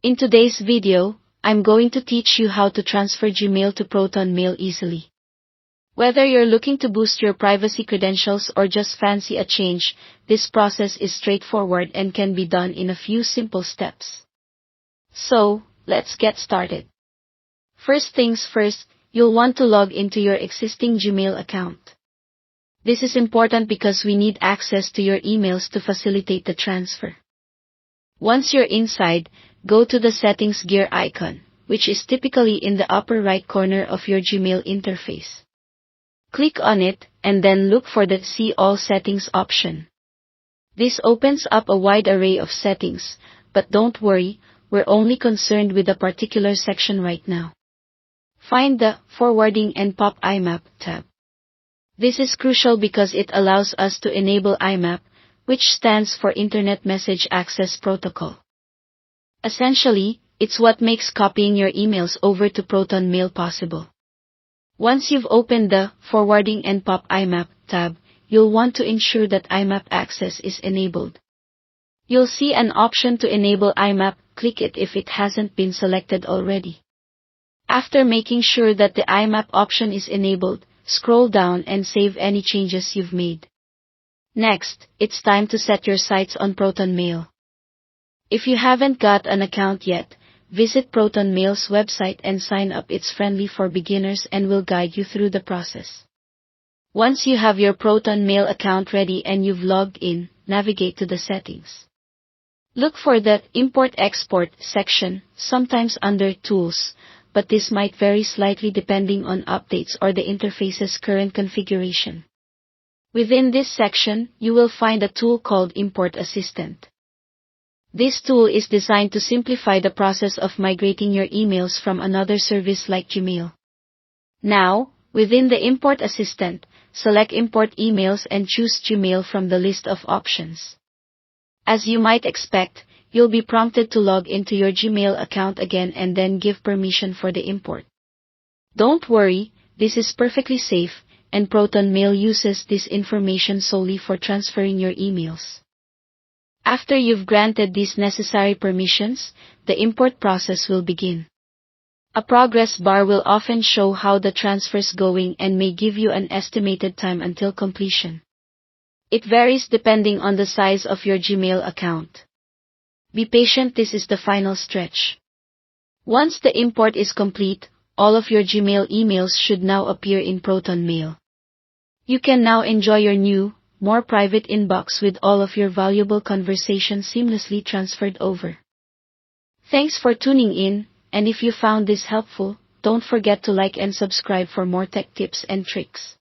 In today's video, I'm going to teach you how to transfer Gmail to Protonmail easily. Whether you're looking to boost your privacy credentials or just fancy a change, this process is straightforward and can be done in a few simple steps. So, let's get started. First things first, you'll want to log into your existing Gmail account. This is important because we need access to your emails to facilitate the transfer. Once you're inside, go to the Settings gear icon, which is typically in the upper right corner of your Gmail interface. Click on it, and then look for the See All Settings option. This opens up a wide array of settings, but don't worry, we're only concerned with a particular section right now. Find the Forwarding and POP IMAP tab. This is crucial because it allows us to enable IMAP, which stands for Internet Message Access Protocol. Essentially, it's what makes copying your emails over to Protonmail possible. Once you've opened the Forwarding and POP IMAP tab, you'll want to ensure that IMAP access is enabled. You'll see an option to enable IMAP, click it if it hasn't been selected already. After making sure that the IMAP option is enabled, scroll down and save any changes you've made. Next, it's time to set your sights on Protonmail. If you haven't got an account yet, visit Protonmail's website and sign up. It's friendly for beginners and will guide you through the process. Once you have your Protonmail account ready and you've logged in, navigate to the settings. Look for the Import-Export section, sometimes under Tools, but this might vary slightly depending on updates or the interface's current configuration. Within this section, you will find a tool called Import Assistant. This tool is designed to simplify the process of migrating your emails from another service like Gmail. Now, within the Import Assistant, select Import Emails and choose Gmail from the list of options. As you might expect, you'll be prompted to log into your Gmail account again and then give permission for the import. Don't worry, this is perfectly safe, and Protonmail uses this information solely for transferring your emails. After you've granted these necessary permissions, the import process will begin. A progress bar will often show how the transfer's going and may give you an estimated time until completion. It varies depending on the size of your Gmail account. Be patient, this is the final stretch. Once the import is complete, all of your Gmail emails should now appear in Protonmail. You can now enjoy your new, more private inbox with all of your valuable conversations seamlessly transferred over. Thanks for tuning in, and if you found this helpful, don't forget to like and subscribe for more tech tips and tricks.